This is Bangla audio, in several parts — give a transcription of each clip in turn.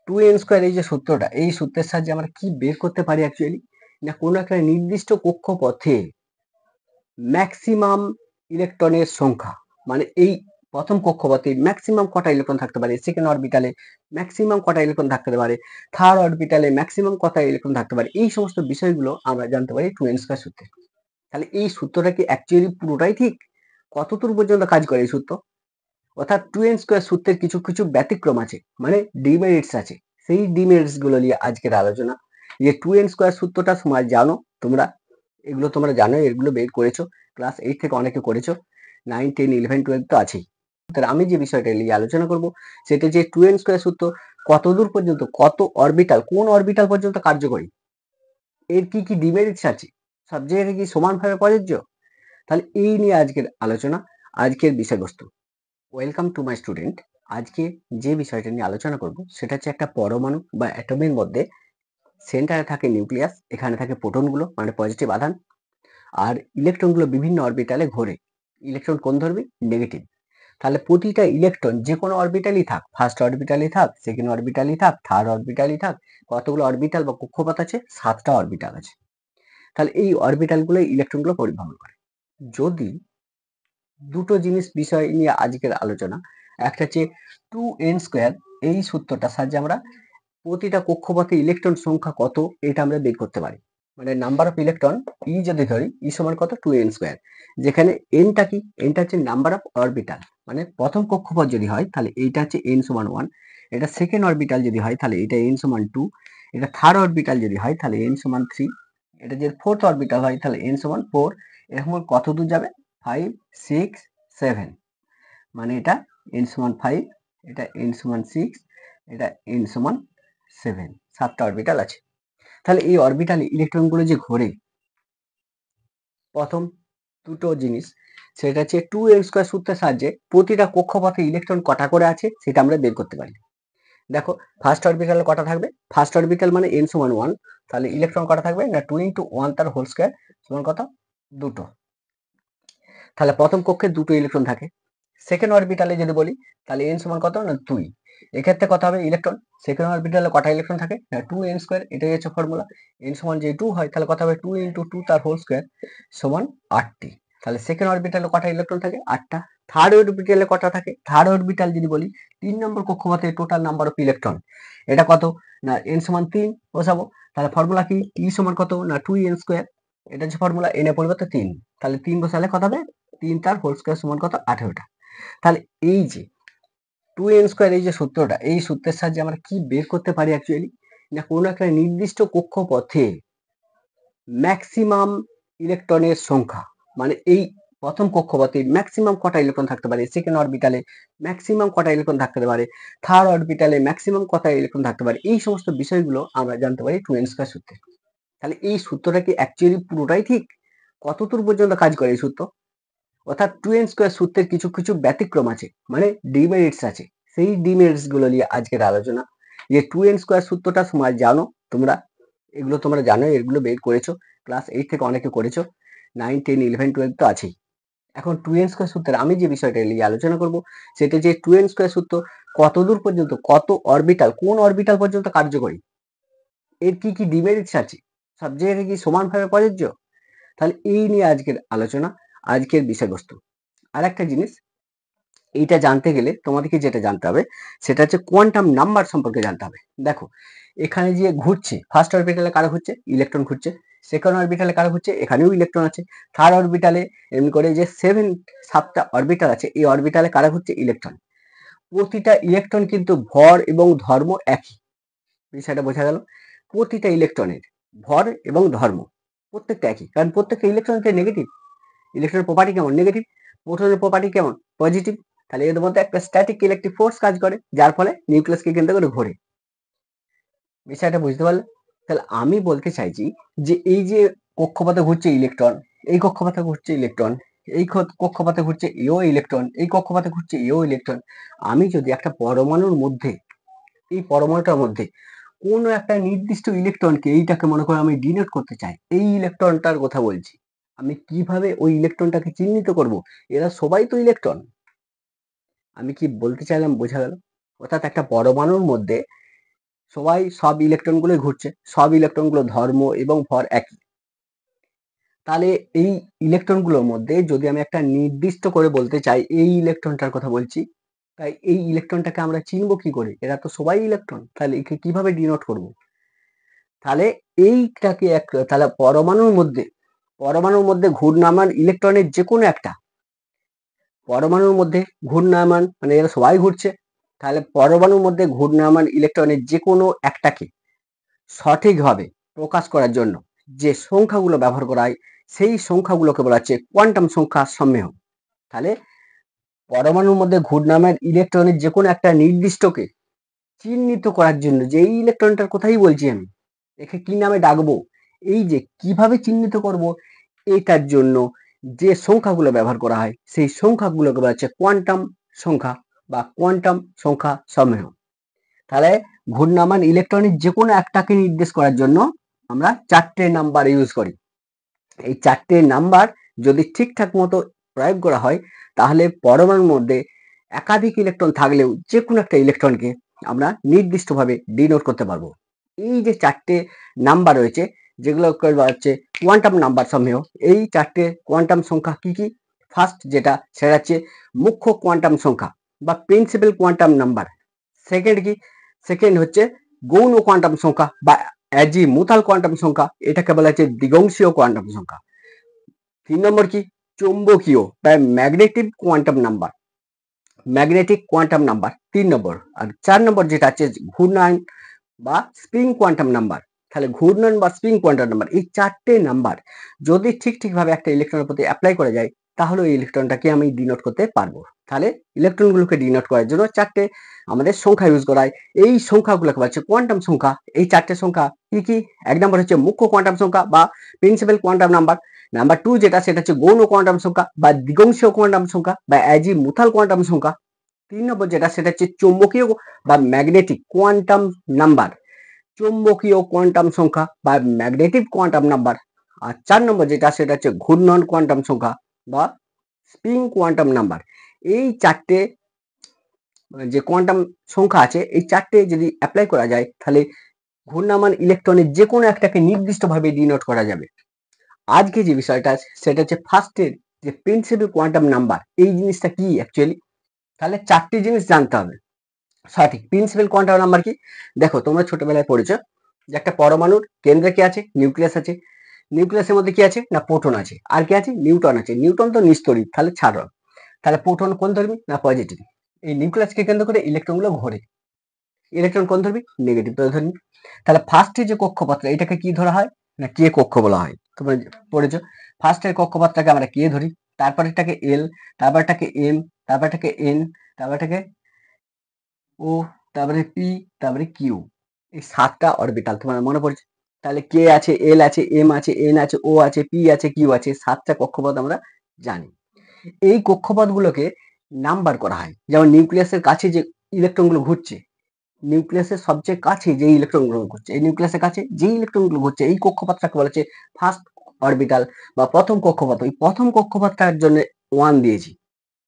2n² এই যে সূত্রটা, এই সূত্রের সাহায্যে আমরা কি বের করতে পারি অ্যাকচুয়ালি? না কোনো একটা নির্দিষ্ট কক্ষপথে ম্যাক্সিমাম ইলেকট্রনের সংখ্যা, মানে এই প্রথম কক্ষপথে ম্যাক্সিমাম কটা ইলেকট্রন থাকতে পারে, সেকেন্ড অরবিটালে ম্যাক্সিমাম কটা ইলেকট্রন থাকতে পারে, থার্ড অরবিটালে ম্যাক্সিমাম কটা ইলেকট্রন থাকতে পারে, এই সমস্ত বিষয়গুলো আমরা জানতে পারি 2n² সূত্রে। তাহলে এই সূত্রটা কি অ্যাকচুয়ালি পুরোটাই ঠিক? কতদূর পর্যন্ত কাজ করে এই সূত্র? অর্থাৎ 2n² সূত্রের কিছু কিছু ব্যতিক্রম আছে, মানে ডিমেরিটস আছে। সেই ডিমেরিটস গুলো নিয়ে আজকের আলোচনা। যে 2n² সূত্রটা তোমরা জানো, তোমরা এগুলো তোমরা জানো, এগুলো বের করেছো, ক্লাস 8 থেকে অনেকে করেছো, 9, 10, 11, 12 তো আছেই। তাহলে আমি যে বিষয়টা নিয়ে আলোচনা করব সেটা যে 2n² সূত্র কতদূর পর্যন্ত, কত অরবিটাল, কোন অরবিটাল পর্যন্ত কার্যকরী, এর কি কি ডিমেরিটস আছে, সব জায়গায় কি সমানভাবে প্রযোজ্য? তাহলে এই নিয়ে আজকের আলোচনা, আজকের বিষয়বস্তু। Welcome to my student. আজকে যে বিষয়টা নিয়ে আলোচনা করব সেটা হচ্ছে একটা পরমাণু বা অ্যাটমের মধ্যে সেন্টারে থাকে নিউক্লিয়াস, এখানে থাকে প্রোটনগুলো মানে পজিটিভ আধান, আর ইলেকট্রনগুলো বিভিন্ন অরবিটালে ঘোরে। ইলেকট্রন কোন ধর্মী? নেগেটিভ। তাহলে প্রতিটা ইলেকট্রন যে কোনো অরবিটালই থাক, ফার্স্ট অরবিটালই থাক, সেকেন্ড অরবিটালই থাক, থার্ড অরবিটালই থাক, কতগুলো অরবিটাল বা কক্ষপথ আছে? 7টা অরবিটাল আছে। তাহলে এই অরবিটালগুলো ইলেকট্রনগুলো পরিবহন করে। যদি দুটো জিনিস বিষয় নিয়ে আজকের আলোচনা, একটা হচ্ছে 2n², এই সূত্রটার সাহায্যে আমরা প্রতিটা কক্ষপথে ইলেকট্রন সংখ্যা কত এটা আমরা বের করতে পারি। মানে নাম্বার অফ ইলেকট্রন ই যদি ধরি, ই সমান কত? 2n², যেখানে এনটা কি? এনটা হচ্ছে নাম্বার অফ অরবিটাল, মানে প্রথম কক্ষপথ যদি হয় তাহলে এইটা হচ্ছে n সমান 1, এটা সেকেন্ড অরবিটাল যদি হয় তাহলে এটা n সমান 2, এটা থার্ড অরবিটাল যদি হয় তাহলে n সমান 3, এটা যদি ফোর্থ অরবিটাল হয় তাহলে n সমান 4, এরকম কত দূর যাবে? 5, 6, 7, মানে এটা n সমান 5, এটা n সমান 6, এটা n সমান 7, 7টা অরবিটাল আছে। তাহলে এই অরবিটালে ইলেকট্রনগুলো যে ঘোরে, প্রথম দুটো জিনিস সেটা হচ্ছে 2n² সূত্রের সাহায্যে প্রতিটা কক্ষপথে ইলেকট্রন কটা করে আছে সেটা আমরা বের করতে পারি। দেখো ফার্স্ট অরবিটালে কটা থাকবে? ফার্স্ট অরবিটাল মানে n সমান 1, তাহলে ইলেকট্রন কটা থাকবে? না 2 × 1 তার হোল স্কয়ার সমান কত? দুটো। তাহলে প্রথম কক্ষে দুটো ইলেকট্রন থাকে। সেকেন্ড অরবিটালে যদি বলি তাহলে n সমান কত? না 2। এক্ষেত্রে কত হবে ইলেকট্রন? সেকেন্ড অরবিটালে কটা ইলেকট্রন থাকে? না 2n², এটাই হচ্ছে ফর্মুলা। n সমান যে 2 হয় তাহলে কত হবে? 2 × 2 তার হোল স্কয়ার সমান 8টি। তাহলে সেকেন্ড অরবিটালে কটা ইলেকট্রন থাকে? 8টা। থার্ড অরবিটালে কটা থাকে? থার্ড অরবিটাল যদি বলি 3 নম্বর কক্ষপথে টোটাল নাম্বার অফ ইলেকট্রন এটা কত? না n সমান 3 বসাবো। তাহলে ফর্মুলা কি? E সমান কত? না 2n², এটা হচ্ছে ফর্মুলা, n এর পরিবর্তে 3, তাহলে 3 বসালে কত হবে? 3 তার হোল স্কয়ার সমান কত? 18টা। তাহলে এই যে 2n² এই যে সূত্রটা, এই সূত্রের সাহায্যে আমরা কি বের করতে পারি অ্যাকচুয়ালি? না কোনো একটা নির্দিষ্ট কক্ষপথে ম্যাক্সিমাম ইলেকট্রনের সংখ্যা, মানে এই প্রথম কক্ষপথে ম্যাক্সিমাম কটা ইলেকট্রন থাকতে পারে, সেকেন্ড অরবিটালে ম্যাক্সিমাম কটা ইলেকট্রন থাকতে পারে, থার্ড অরবিটালে ম্যাক্সিমাম কটা ইলেকট্রন থাকতে পারে, এই সমস্ত বিষয়গুলো আমরা জানতে পারি 2n² সূত্রে। তাহলে এই সূত্রটা কি অ্যাকচুয়ালি পুরোটাই ঠিক? কতদূর পর্যন্ত কাজ করে এই সূত্র? অর্থাৎ 2n² সূত্রের কিছু কিছু ব্যতিক্রম আছে, মানে ডিমেরিটস আছে। সেই ডিমেরিটস গুলো নিয়ে আজকের আলোচনা। যে 2n² সূত্রটা তোমরা জানো, তোমরা এগুলো তোমরা জানো, এগুলো বের করেছো, ক্লাস 8 থেকে অনেকে করেছো, 9, 10, 11, 12 তো আছেই। এখন 2n² সূত্রে আমি যে বিষয়টা নিয়ে আলোচনা করব সেটা যে 2n² সূত্র কতদূর পর্যন্ত, কত অরবিটাল, কোন অরবিটাল পর্যন্ত কার্যকরী, এর কি কি ডিমেরিটস আছে, সব জায়গায় কি সমানভাবে প্রযোজ্য? তাহলে এই নিয়ে আজকের আলোচনা, আজকের বিষয়বস্তু। আর একটা জিনিস, এইটা জানতে গেলে তোমাদেরকে যেটা জানতে হবে সেটা হচ্ছে কোয়ান্টাম নাম্বার সম্পর্কে জানতে হবে। দেখো এখানে যে ঘুরছে, ফার্স্ট অরবিটালে কারা ঘুরছে? ইলেকট্রন ঘুরছে। সেকেন্ড অরবিটালে কারা ঘুরছে? এখানেও ইলেকট্রন আছে। থার্ড অরবিটালে এমনি করে যে 7টা অরবিটাল আছে, এই অরবিটালে কারা ঘুরছে? ইলেকট্রন। প্রতিটা ইলেকট্রন কিন্তু ভর এবং ধর্ম একই, বিষয়টা বোঝা গেল? প্রতিটা ইলেকট্রনের ভর এবং ধর্ম প্রত্যেকটা একই, কারণ প্রত্যেকটা ইলেকট্রন নেগেটিভ। ইলেকট্রনের প্রপার্টি কেমন? নেগেটিভ। প্রোটনের প্রপার্টি কেমন? পজিটিভ। তাহলে এর মধ্যে একটা স্ট্যাটিক ইলেকট্রিক ফোর্স কাজ করে, যার ফলে নিউক্লিয়াসকে কেন্দ্র করে ঘোরে। বিষয়টা বুঝতে পারলে? তাহলে আমি বলতে চাইছি যে এই যে কক্ষপথে ঘুরছে ইলেকট্রন, এই কক্ষপথে ঘুরছে ইলেকট্রন, এই কক্ষপথে ঘুরছে এও ইলেকট্রন, এই কক্ষপথে ঘুরছে এও ইলেকট্রন। আমি যদি একটা পরমাণুর মধ্যে, এই পরমাণুটার মধ্যে কোনো একটা নির্দিষ্ট ইলেকট্রনকে, এইটাকে মনে করো আমি ডিনোট করতে চাই, এই ইলেকট্রনটার কথা বলছি, আমি কিভাবে ওই ইলেকট্রনটাকে চিহ্নিত করব? এরা সবাই তো ইলেকট্রন। আমি কি বলতে চাইলাম বোঝা গেল? অর্থাৎ একটা পরমাণুর মধ্যে সব ইলেকট্রনগুলোই ঘুরছে, সব ইলেকট্রনগুলো ধর্ম এবং ভর একই। তাহলে এই ইলেকট্রনগুলোর মধ্যে যদি আমি একটা নির্দিষ্ট করে বলতে চাই এই ইলেকট্রনটার কথা বলছি, তাই এই ইলেকট্রনটাকে আমরা চিনব কি করে? এরা তো সবাই ইলেকট্রন, তাহলে একে কিভাবে ডিনোট করব? তাহলে এইটাকে তাহলে পরমাণুর মধ্যে ঘূর্ণায়মান ইলেকট্রনের যে কোনো একটা, পরমাণুর মধ্যে ঘূর্ণায়মান মানে এরা সবাই ঘুরছে, তাহলে পরমাণুর মধ্যে ঘূর্ণায়মান ইলেকট্রনের যে কোনো একটাকে সঠিকভাবে প্রকাশ করার জন্য যে সংখ্যাগুলো ব্যবহার করা হয় সেই সংখ্যাগুলোকে বলা হচ্ছে কোয়ান্টাম সংখ্যা সমূহ। তাহলে পরমাণুর মধ্যে ঘূর্ণায়মান ইলেকট্রনের যে কোনো একটা নির্দিষ্টকে চিহ্নিত করার জন্য, যে এই ইলেকট্রনটার কথাই বলছি আমি, একে কি নামে ডাকবো, এই যে কিভাবে চিহ্নিত করব, এটার জন্য যে সংখ্যাগুলো ব্যবহার করা হয় সেই সংখ্যাগুলোকে বলা হচ্ছে কোয়ান্টাম সংখ্যা বা কোয়ান্টাম সংখ্যা সমূহ। তাহলে ঘূর্ণায়মান ইলেকট্রনের যে কোনো একটাকে নির্দেশ করার জন্য আমরা 4টে নাম্বার ইউজ করি। এই 4টে নাম্বার যদি ঠিকঠাক মতো প্রয়োগ করা হয় তাহলে পরমাণুর মধ্যে একাধিক ইলেকট্রন থাকলেও যে কোনো একটা ইলেকট্রনকে আমরা নির্দিষ্টভাবে ডিনোট করতে পারবো। এই যে 4টে নাম্বার রয়েছে যেগুলো বলা হচ্ছে কোয়ান্টাম নাম্বার সমূহ, এই 4টে কোয়ান্টাম সংখ্যা কি কি? ফার্স্ট যেটা সেটা হচ্ছে মুখ্য কোয়ান্টাম সংখ্যা বা প্রিন্সিপাল কোয়ান্টাম নাম্বার। সেকেন্ড কি? সেকেন্ড হচ্ছে গৌণ কোয়ান্টাম সংখ্যা বা অ্যাজিমুথাল কোয়ান্টাম সংখ্যা, এটাকে বলা হচ্ছে দ্বিগংশীয় কোয়ান্টাম সংখ্যা। 3 নম্বর কি? চৌম্বকীয় বা magnetic quantum number, magnetic quantum number 3 নম্বর। আর 4 নম্বর যেটা আছে ঘূর্ণায়ন বা স্প্রিং কোয়ান্টাম নাম্বার। তাহলে ঘূর্ণন বা স্প্রিং কোয়ান্টাম নাম্বার, এই 4টে নাম্বার যদি ঠিকভাবে একটা ইলেকট্রনের প্রতি অ্যাপ্লাই করা যায় তাহলে ওই ইলেকট্রনটাকে আমি ডিনোট করতে পারবো। তাহলে ইলেকট্রনগুলোকে ডিনোট করার জন্য 4টে আমাদের সংখ্যা ইউজ করা হয়। এই সংখ্যাগুলোকে বলা হচ্ছে কোয়ান্টাম সংখ্যা। এই 4টে সংখ্যা কি কি? 1 নম্বর হচ্ছে মুখ্য কোয়ান্টাম সংখ্যা বা প্রিন্সিপাল কোয়ান্টাম নাম্বার। নাম্বার 2 যেটা সেটা হচ্ছে গৌণ কোয়ান্টাম সংখ্যা বা দ্বিগংশীয় কোয়ান্টাম সংখ্যা বা অ্যাজিমুথাল কোয়ান্টাম সংখ্যা। 3 নম্বর যেটা সেটা হচ্ছে চৌম্বকীয় বা ম্যাগনেটিক কোয়ান্টাম নাম্বার, চৌম্বকীয় কোয়ান্টাম সংখ্যা বা ম্যাগনেটিক কোয়ান্টাম নাম্বার। আর 4 নম্বর যেটা সেটা হচ্ছে ঘূর্ণন কোয়ান্টাম সংখ্যা বা স্প্রিং কোয়ান্টাম নাম্বার। এই 4টে যে কোয়ান্টাম সংখ্যা আছে এই 4টে যদি অ্যাপ্লাই করা যায় তাহলে ঘূর্ণায়মান ইলেকট্রনের যে কোনো একটাকে নির্দিষ্টভাবে ডিনোট করা যাবে। আজকে যে বিষয়টা আছে সেটা হচ্ছে ফার্স্টের যে প্রিন্সিপাল কোয়ান্টাম নাম্বার, এই জিনিসটা কি অ্যাকচুয়ালি? তাহলে 4টে জিনিস জানতে হবে সঠিক। প্রিন্সিপাল কোয়ান্টাম নাম্বার কি? দেখো তোমরা ছোটবেলায় পড়েছো যে একটা পরমাণুর কেন্দ্রে কি আছে? নিউক্লিয়াস আছে। নিউক্লিয়াসের মধ্যে কি আছে? না প্রোটন আছে। আর কি আছে? নিউট্রন আছে। নিউট্রন তো নিস্তড়িৎ, তাহলে ছাড়ো। তাহলে প্রোটন কোন ধর্মী? না পজিটিভ। এই নিউক্লিয়াসকে কেন্দ্র করে ইলেকট্রনগুলো ঘোরে। ইলেকট্রন কোন ধর্মী? নেগেটিভ ধর্মী। তাহলে ফার্স্টে যে কক্ষপথটা এটাকে কি ধরা হয়? না কে কক্ষ বলা হয়। তোমরা পড়েছো। ফার্স্টের কক্ষপথটাকে আমরা কে ধরি, তারপরেরটাকে এল, তারপরটাকে এম, তারপরটাকে এন, তারপরটাকে ও, তারপরে পি, তারপরে কিউ। এই 7টা অরবিটাল তোমার মনে পড়ছে? তাহলে কে আছে, এল আছে, এম আছে, এন আছে, ও আছে, পি আছে, কিউ আছে, 7টা কক্ষপথ আমরা জানি। এই কক্ষপথগুলোকে নাম্বার করা হয়। যেমন নিউক্লিয়াসের কাছে যে ইলেকট্রনগুলো ঘুরছে, নিউক্লিয়াসের সবচেয়ে কাছে যে ইলেকট্রনগুলো ঘুরছে, এই নিউক্লিয়াসের কাছে যে ইলেকট্রনগুলো ঘুরছে এই কক্ষপথটাকে বলা হচ্ছে ফার্স্ট অরবিটাল বা প্রথম কক্ষপথ। ওই প্রথম কক্ষপথটার জন্য 1 দিয়েছি,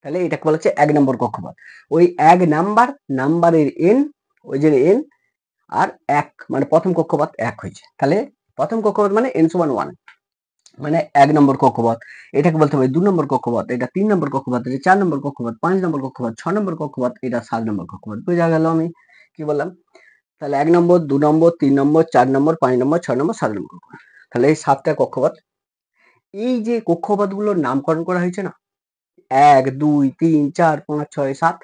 তাহলে এটাকে বলা হচ্ছে 1 নম্বর কক্ষপথ। ওই 1 নাম্বারের এন, ওই যে এন আর 1 মানে প্রথম কক্ষপথ 1 হয়েছে। তাহলে প্রথম কক্ষপথ মানে n সমান 1 মানে 1 নম্বর কক্ষপথ। এটাকে বলতে হবে 2 নম্বর কক্ষপথ, এটা 3 নম্বর কক্ষপথ, এটা 4 নম্বর কক্ষপথ, 5 নম্বর কক্ষপথ, 6 নম্বর কক্ষপথ, এটা 7 নম্বর কক্ষপথ। বোঝা গেল আমি কি বললাম? তাহলে 1 নম্বর, 2 নম্বর, 3 নম্বর, 4 নম্বর, 5 নম্বর, 6 নম্বর, 7 নম্বর কক্ষপথ। তাহলে এই 7টা কক্ষপথ। এই যে কক্ষপথগুলোর নামকরণ করা হয়েছে না, 1, 2, 3, 4, 5, 6, 7,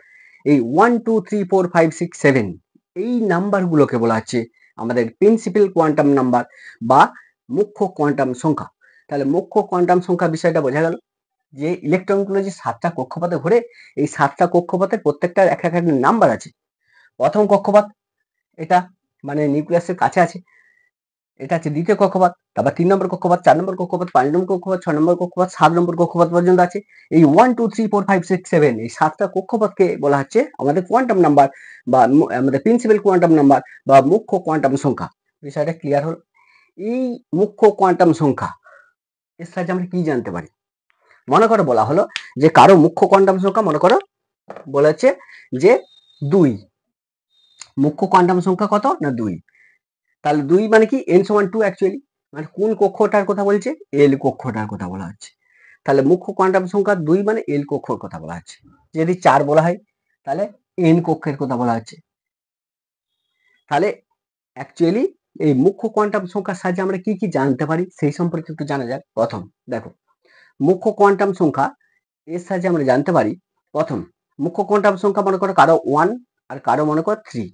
এই 1, 2, 3, 4, 5, 6, 7 এই নাম্বারগুলোকে বলা হচ্ছে আমাদের প্রিন্সিপাল কোয়ান্টাম নাম্বার বা মুখ্য কোয়ান্টাম সংখ্যা। তাহলে মুখ্য কোয়ান্টাম সংখ্যা বিষয়টা বোঝা গেল যে ইলেকট্রনগুলো যে 7টা কক্ষপথে ঘোরে, এই 7টা কক্ষপথের প্রত্যেকটার এক একটা নাম্বার আছে। প্রথম কক্ষপথ এটা মানে নিউক্লিয়াসের কাছে আছে, এটা হচ্ছে দ্বিতীয় কক্ষপথ। তারপর 3 নম্বর কক্ষপথ, 4 নম্বর কক্ষপথ, 5 নম্বর কক্ষপথ, 6 নম্বর কক্ষপথ, 7 নম্বর কক্ষপথ পর্যন্ত আছে। এই 1, 2, 3, 4, 5, 6, 7 এই 7টা কক্ষপথকে বলা হচ্ছে আমাদের কোয়ান্টাম নাম্বার বা আমাদের প্রিন্সিপাল কোয়ান্টাম নাম্বার বা মুখ্য কোয়ান্টাম সংখ্যা। বিষয়টা ক্লিয়ার হল? এই মুখ্য কোয়ান্টাম সংখ্যা এর সাহায্যে আমরা কি জানতে পারি? মনে করো বলা হলো যে কারো মুখ্য কোয়ান্টাম সংখ্যা মনে করো বলা হচ্ছে যে 2, মুখ্য কোয়ান্টাম সংখ্যা কত না 2। তাহলে 2 মানে কি n সমান 2 অ্যাকচুয়ালি, মানে কোন কক্ষটার কথা বলছে, এল কক্ষটার কথা বলা হচ্ছে। তাহলে মুখ্য কোয়ান্টাম সংখ্যা 2 মানে এল কক্ষর কথা বলা হচ্ছে। যদি 4 বলা হয় তাহলে এন কক্ষের কথা বলা হচ্ছে। তাহলে অ্যাকচুয়ালি এই মুখ্য কোয়ান্টাম সংখ্যার সাহায্যে আমরা কি কি জানতে পারি সেই সম্পর্কে একটু জানা যাক। প্রথম দেখো, মুখ্য কোয়ান্টাম সংখ্যা এর সাহায্যে আমরা জানতে পারি, প্রথম মুখ্য কোয়ান্টাম সংখ্যা মনে করো কারো 1 আর কারো মনে করো 3।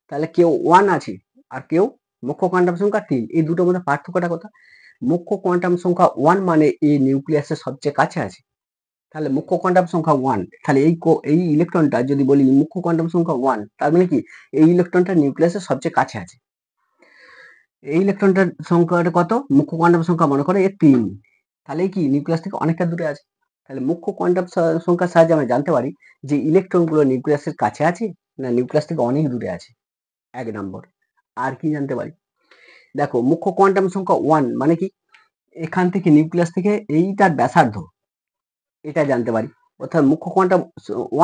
তাহলে কেউ 1 আছে আর কেউ মুখ্য কোয়ান্টাম সংখ্যা 3, এই দুটোর মধ্যে পার্থক্যটা কথা, মুখ্য কোয়ান্টাম সংখ্যা 1 মানে এই নিউক্লিয়াসের সবচেয়ে কাছে আছে। তাহলে মুখ্য কোয়ান্টাম সংখ্যা 1, তাহলে এই ইলেকট্রনটা যদি বলি মুখ্য কোয়ান্টাম সংখ্যা 1, তার মানে কি এই ইলেকট্রনটা নিউক্লিয়াসের সবচেয়ে কাছে আছে। এই ইলেকট্রনটার সংখ্যাটা কত, মুখ্য কোয়ান্টাম সংখ্যা মনে করো এর 3, তাহলে কি নিউক্লিয়াস থেকে অনেকটা দূরে আছে। তাহলে মুখ্য কোয়ান্টাম সংখ্যার সাহায্যে আমরা জানতে পারি যে ইলেকট্রনগুলো নিউক্লিয়াসের কাছে আছে না নিউক্লিয়াস থেকে অনেক দূরে আছে, 1 নম্বর। আর কি জানতে পারি, দেখো মুখ্য কোয়ান্টাম সংখ্যা 1 মানে কি এখান থেকে নিউক্লিয়াস থেকে এইটার ব্যাসার্ধ, এটা জানতে পারি। অর্থাৎ মুখ্য কোয়ান্টাম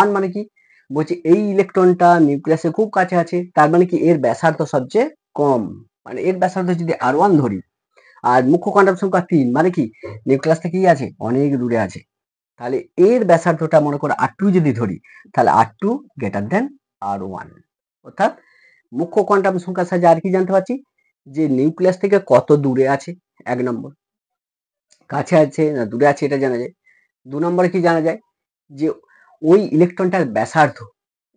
1 মানে কি বলছি এই ইলেকট্রনটা নিউক্লিয়াসের খুব কাছে আছে, তার মানে কি এর ব্যাসার্ধ সবচেয়ে কম, মানে এর ব্যাসার্ধ যদি r1 ধরি, আর মুখ্য কোয়ান্টাম সংখ্যা 3 মানে কি নিউক্লিয়াস থেকে কি আছে অনেক দূরে আছে, তাহলে এর ব্যাসার্ধটা মনে করো r2 যদি ধরি, তাহলে r2 গ্রেটার দেন r1। অর্থাৎ মুখ্য কোয়ান্টাম সংখ্যার সাহায্যে আর কি জানতে পারছি, যে নিউক্লিয়াস থেকে কত দূরে আছে, 1 নম্বর, কাছে আছে না দূরে আছে এটা জানা যায়। 2 নম্বরে কি জানা যায়, যে ওই ইলেকট্রনটার ব্যাসার্ধ,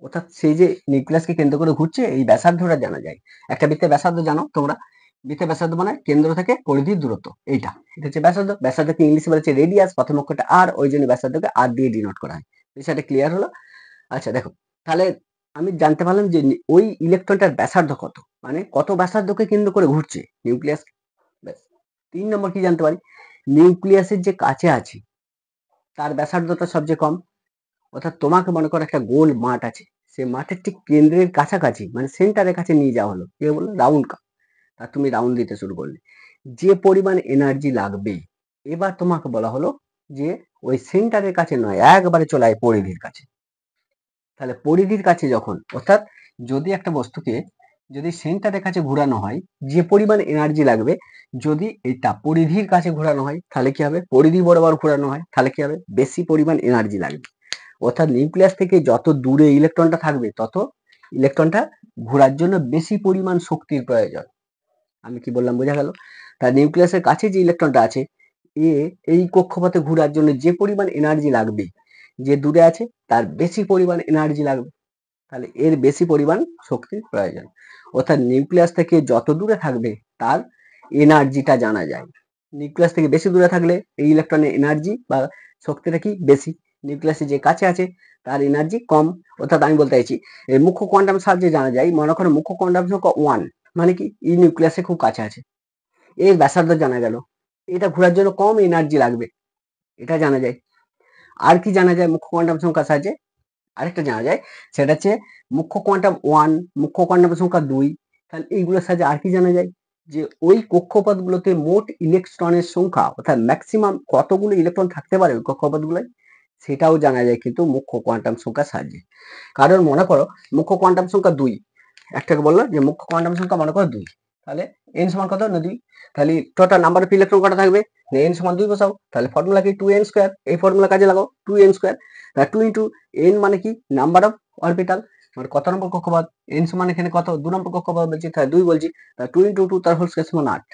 অর্থাৎ সেই যে নিউক্লিয়াসকে কেন্দ্র করে ঘুরছে এই ব্যাসার্ধটা জানা যায়। একটা বৃত্তের ব্যাসার্ধ জানো তোমরা, বৃত্তের ব্যাসার্ধ মানে কেন্দ্র থেকে পরিধির দূরত্ব, এটা হচ্ছে ব্যাসার্ধ। ব্যাসার্ধকে ইংলিশে বলা হচ্ছে রেডিয়াস, প্রথম অক্ষরটা আর, ওই জন্য ব্যাসার্ধকে আর দিয়ে ডিনোট করা হয়। বিষয়টা ক্লিয়ার হলো? আচ্ছা দেখো, তাহলে আমি জানতে পারলাম যে ওই ইলেকট্রনটার ব্যাসার্ধ কত, মানে কত ব্যাসার্ধকে কেন্দ্র করে ঘুরছে নিউক্লিয়াস। ব্যাস। 3 নম্বর কি জানতে পারি, নিউক্লিয়াসের যে কাছে আছে তার ব্যাসার্ধটা সবচেয়ে কম। অর্থাৎ তোমাকে মনে করো একটা গোল মাঠ আছে, সেই মাঠের ঠিক কেন্দ্রের কাছাকাছি মানে সেন্টারের কাছে নিয়ে যাওয়া হলো, কে বললো রাউন্ড কাপ, আর তুমি রাউন্ড দিতে শুরু করলে, যে পরিমাণ এনার্জি লাগবে, এবার তোমাকে বলা হলো যে ওই সেন্টারের কাছে নয়, একবারে চলে আয় পরিধির কাছে। তাহলে পরিধির কাছে যখন, অর্থাৎ যদি একটা বস্তুকে যদি সেন্টারের কাছে ঘোরানো হয়, যে পরিমাণ এনার্জি লাগবে, যদি এটা পরিধির কাছে ঘোরানো হয় তাহলে কি হবে, পরিধি বরাবর ঘোরানো হয় তাহলে কি হবে, বেশি পরিমাণ এনার্জি লাগবে। অর্থাৎ নিউক্লিয়াস থেকে যত দূরে ইলেকট্রনটা থাকবে তত ইলেকট্রনটা ঘোরার জন্য বেশি পরিমাণ শক্তির প্রয়োজন। আমি কি বললাম বোঝা গেল? তার নিউক্লিয়াসের কাছে যে ইলেকট্রনটা আছে, এই কক্ষপথে ঘোরার জন্য যে পরিমাণ এনার্জি লাগবে, যে দূরে আছে তার বেশি পরিমাণ এনার্জি লাগবে, তাহলে এর বেশি পরিমাণ শক্তির প্রয়োজন। অর্থাৎ নিউক্লিয়াস থেকে যত দূরে থাকবে তার এনার্জিটা জানা যায়। নিউক্লিয়াস থেকে বেশি দূরে থাকলে এই ইলেকট্রনের এনার্জি বা শক্তিটা কি বেশি, নিউক্লিয়াসে যে কাছে আছে তার এনার্জি কম। অর্থাৎ আমি বলতে চাইছি এই মুখ্য কোয়ান্টাম সাহায্যে জানা যায়, মনে করো মুখ্য কোয়ান্টাম সংখ্যা 1 মানে কি এই নিউক্লিয়াসে খুব কাছে আছে, এর ব্যাসার্ধ জানা গেল, এটা ঘোরার জন্য কম এনার্জি লাগবে, এটা জানা যায়। আর কি জানা যায় মুখ্য কোয়ান্টাম সংখ্যার সাহায্যে, আরেকটা জানা যায়, সেটা হচ্ছে মুখ্য কোয়ান্টাম 1, মুখ্য কোয়ান্টাম সংখ্যা 2, তাহলে এইগুলোর সাহায্যে আর কি জানা যায়, যে ওই কক্ষপথগুলোতে মোট ইলেকট্রনের সংখ্যা, অর্থাৎ ম্যাক্সিমাম কতগুলো ইলেকট্রন থাকতে পারে ওই কক্ষপথগুলোয়, সেটাও জানা যায় কিন্তু মুখ্য কোয়ান্টাম সংখ্যার সাহায্যে। কারণ মনে করো মুখ্য কোয়ান্টাম সংখ্যা 2, একটাকে বললো যে মুখ্য কোয়ান্টাম সংখ্যা মনে করো 2, তাহলে n সমান কত না 2, তাহলে টোটাল নাম্বার অফ ইলেকট্রন কটা থাকবে, n সমান 2 বসাও, তাহলে ফর্মুলা কি 2n স্কয়ার, এই ফর্মুলা কাজে লাগাও 2n স্কয়ার, 2 ইন্টু n মানে কি নাম্বার অফ অরবিটাল, মানে কত নম্বর কক্ষপথ, n সমান এখানে কত 2 নম্বর কক্ষপথ বলছি, তাহলে 2 বলছি, তাহলে 2 ইন্টু 2 তার হোল স্কয়ার সমান 8,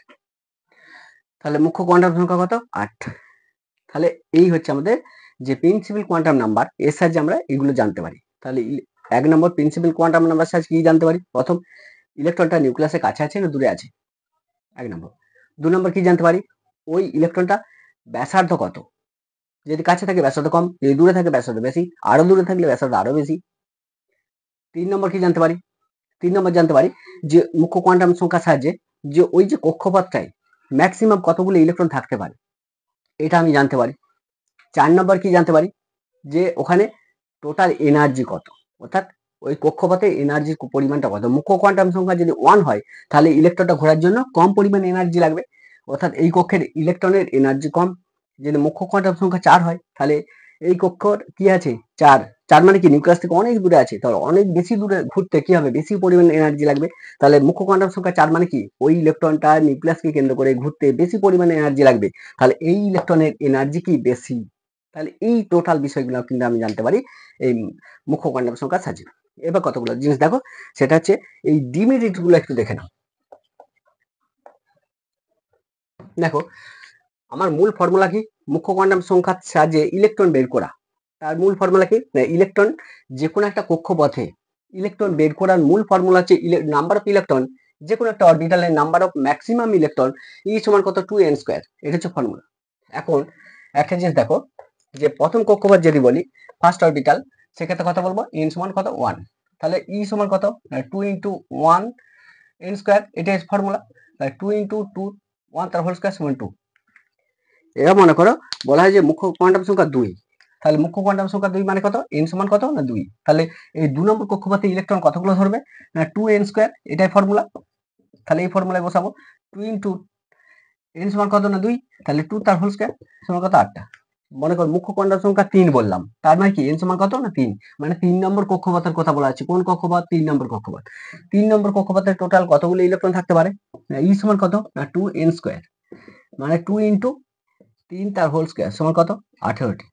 তাহলে মুখ্য কোয়ান্টাম সংখ্যা কত 8। তাহলে এই হচ্ছে আমাদের যে প্রিন্সিপাল কোয়ান্টাম নাম্বার, এর সাহায্যে আমরা এগুলো জানতে পারি। তাহলে 1 নম্বর প্রিন্সিপাল কোয়ান্টাম নাম্বার সাহায্যে কি জানতে পারি, প্রথম ইলেকট্রনটা নিউক্লিয়াসের কাছে আছে না দূরে আছে, 1 নম্বর। 2 নম্বর কি জানতে পারি, ওই ইলেকট্রনটা ব্যাসার্ধ কত, যদি কাছে থাকে ব্যাসার্ধ কম, যদি দূরে থাকে ব্যাসার্ধ বেশি, আরো দূরে থাকলে ব্যাসার্ধ আরো বেশি। 3 নম্বর কি জানতে পারি, 3 নম্বর জানতে পারি যে মুখ্য কোয়ান্টাম সংখ্যার সাহায্যে যে ওই যে কক্ষপথটায় ম্যাক্সিমাম কতগুলো ইলেকট্রন থাকতে পারে, এটা আমি জানতে পারি। 4 নম্বর কি জানতে পারি, যে ওখানে টোটাল এনার্জি কত, অর্থাৎ ওই কক্ষপথে এনার্জির পরিমাণটা কত। মুখ্য কোয়ান্টাম সংখ্যা যদি 1 হয় তাহলে ইলেকট্রনটা ঘোরার জন্য কম পরিমাণ এনার্জি লাগবে, অর্থাৎ এই কক্ষের ইলেকট্রনের এনার্জি কম। যদি মুখ্য কোয়ান্টাম সংখ্যা 4 হয় তাহলে এই কক্ষর কি আছে 4, 4 মানে কি নিউক্লিয়াস থেকে অনেক দূরে আছে, তাহলে অনেক বেশি দূরে ঘুরতে কি হবে, বেশি পরিমাণে এনার্জি লাগবে। তাহলে মুখ্য কোয়ান্টাম সংখ্যা 4 মানে কি ওই ইলেকট্রনটা নিউক্লিয়াসকে কেন্দ্র করে ঘুরতে বেশি পরিমাণে এনার্জি লাগবে, তাহলে এই ইলেকট্রনের এনার্জি কি বেশি। তাহলে এই টোটাল বিষয়গুলো কিন্তু আমি জানতে পারি এই মুখ্য কোয়ান্টাম সংখ্যার সাহায্যে। এবার কতগুলো জিনিস দেখো, সেটা হচ্ছে এই ডিমেরিট গুলো একটু দেখে নাও। দেখো আমার মূল ফর্মুলা কি, মুখ্য কোয়ান্টাম সংখ্যার সাহায্যে ইলেকট্রন বের করা। তার মূল ফর্মুলা কি, ইলেকট্রন যে কোনো একটা কক্ষপথে ইলেকট্রন বের করার মূল ফর্মুলা হচ্ছে নাম্বার অফ ইলেকট্রন যে কোনো একটা অরবিটালের নাম্বার অফ ম্যাক্সিমাম ইলেকট্রন ই সমান কত 2n², এটা হচ্ছে ফর্মুলা। এখন একটা জিনিস দেখো, যে প্রথম কক্ষপথ যদি বলি ফার্স্ট অরবিটাল, সেক্ষেত্রে কথা বলবো n সমান কত 1, তাহলে ই সমান কত 2 × 1 n², এটা ফর্মুলা। তাহলে 2 × 2 1 তার হোল স্কয়ার সমান 2। এবার মনে করো বলা হয় যে মুখ্য কোয়ান্টাম সংখ্যা 2, তাহলে মুখ্য কোয়ান্টাম সংখ্যা 2 মানে কত, n সমান কত না 2, তাহলে এই 2 নম্বর কক্ষপথে ইলেকট্রন কতগুলো ধরবে না 2n², এটাই ফর্মুলা। তাহলে এই ফর্মুলায় বসাবো 2 × n সমান কত না 2, তাহলে 2 তার হোল স্কয়ার সমান কত 8টা। মনে কর মুখ্য কোয়ান্টাম সংখ্যা 3 বললাম, তার মানে কি n সমান কত না 3, মানে 3 নম্বর কক্ষপথের কথা বলা আছে। কোন কক্ষপথ, 3 নম্বর কক্ষপথ। 3 নম্বর কক্ষপথের টোটাল কতগুলো ইলেকট্রন থাকতে পারে, ই সমান কত না 2n², মানে 2 × 3 তার হোল স্কয়ার সমান কত 18টি।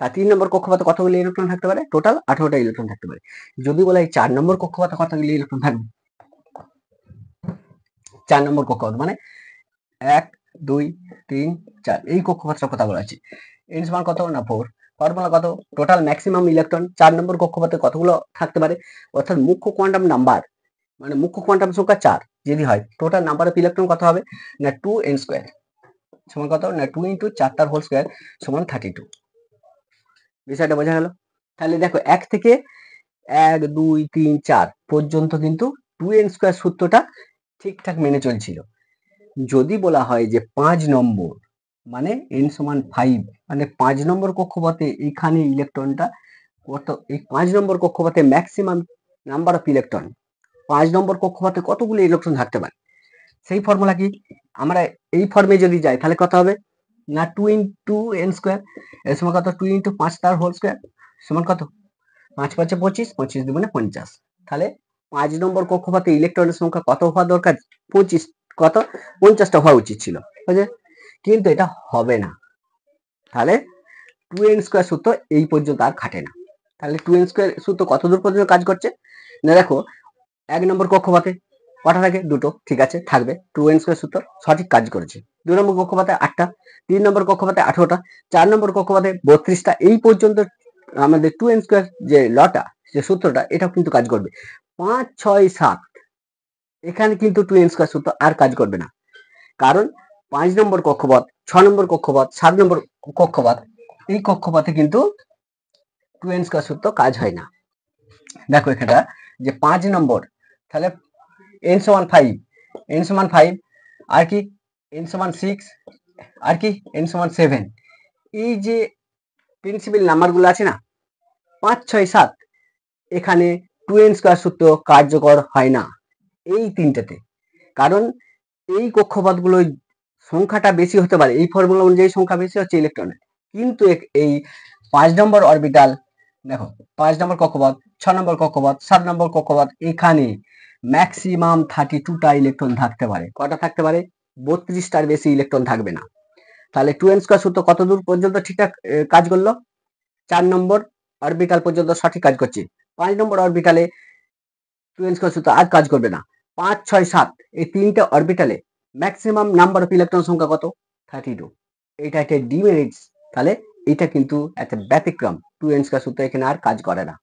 তার 3 নম্বর কক্ষপথে কতগুলো ইলেকট্রন থাকতে পারে, টোটাল 18টা ইলেকট্রন থাকতে পারে। যদি বলা হয় 4 নম্বর কক্ষপথে কতগুলো ইলেকট্রন থাকবে, 4 নম্বর কক্ষপথ মানে 1 2 3 4 এই কক্ষপথটার কথা বলা আছে। n সমান কত না 4, ফর্মুলা কত, টোটাল ম্যাক্সিমাম ইলেকট্রন 4 নম্বর কক্ষপথে কতগুলো থাকতে পারে, অর্থাৎ মুখ্য কোয়ান্টাম নাম্বার মানে মুখ্য কোয়ান্টাম সংখ্যা 4 যদি হয়, টোটাল নাম্বার অফ ইলেকট্রন কত হবে না 2n² সমান কত না 2 × 4 তার হোল স্কয়ার সমান 32। বিষয়টা বোঝা গেল। তাহলে দেখো 1 থেকে 1 2 3 4 পর্যন্ত কিন্তু 2n² সূত্রটা ঠিকঠাক মেনে চলছিল। যদি বলা হয় যে 5 নম্বর মানে n সমান 5, মানে 5 নম্বর কক্ষপথে এখানে ইলেকট্রনটা কত, এই 5 নম্বর কক্ষপথে ম্যাক্সিমাম নাম্বার অফ ইলেকট্রন, 5 নম্বর কক্ষপথে কতগুলো ইলেকট্রন থাকতে পারে, সেই ফর্মুলা কি, আমরা এই ফর্মে যদি যাই তাহলে কত হবে না 2 × n² এর সমান কত 2 × 5 তার হোল স্কয়ার সমান কত 5 5 25 25 2 50। তাহলে 5 নম্বর কক্ষপথে ইলেকট্রনের সংখ্যা কত হওয়া দরকার, 25, কত 50টা হওয়া উচিত ছিল, বুঝলে, কিন্তু এটা হবে না। তাহলে 2n² সূত্র এই পর্যন্ত আর খাটে না। তাহলে 2n² সূত্র কত দূর পর্যন্ত কাজ করছে না, দেখো 1 নম্বর কক্ষপথে কটা থাকে, দুটো, ঠিক আছে থাকবে, 2n² সূত্র সঠিক কাজ করেছে। 2 নম্বর কক্ষপথে 8টা, 3 নম্বর কক্ষপথে 18টা, 4 নম্বর কক্ষপথে 32টা, এই পর্যন্ত আমাদের 2n² যে লটা, যে সূত্রটা, এটাও কিন্তু কাজ করবে। 5 6 7 এখানে কিন্তু 2n² সূত্র আর কাজ করবে না, কারণ 5 নম্বর কক্ষপথ, 6 নম্বর কক্ষপথ, 7 নম্বর কক্ষপথ, এই কক্ষপথে কিন্তু 2n² সূত্র কাজ হয় না। দেখো এখানটা যে 5 নম্বর, তাহলে n সমান 5, n সমান 5, আর কি n সমান 6, আর কি n সমান 7, এই যে প্রিন্সিপাল নাম্বারগুলো আছে না 5 6 7, এখানে 2n² সূত্র কার্যকর হয় না এই তিনটাতে, কারণ এই কক্ষপথগুলোর সংখ্যাটা বেশি হতে পারে, এই ফর্মুলা অনুযায়ী সংখ্যা বেশি হচ্ছে ইলেকট্রনের, কিন্তু এই 5 নম্বর অরবিটাল, দেখো 5 নম্বর কক্ষপথ, 6 নম্বর কক্ষপথ, 7 নম্বর কক্ষপথ, এখানে ম্যাক্সিমাম 32টা ইলেকট্রন থাকতে পারে। কটা থাকতে পারে, 32টার বেশি ইলেকট্রন থাকবে না। তাহলে 2n² সূত্র কত দূর পর্যন্ত ঠিকঠাক কাজ করলো, 4 নম্বর অরবিটাল পর্যন্ত সঠিক কাজ করছে। 5 নম্বর অরবিটালে 2n² সূত্র আর কাজ করবে না। 5 6 7 এই তিনটে অরবিটালে ম্যাক্সিমাম নাম্বার অফ ইলেকট্রন সংখ্যা কত 32, এটা একটা ডিমেরিটস। তাহলে এটা কিন্তু একটা ব্যতিক্রম, 2n² সূত্র এখানে আর কাজ করে না।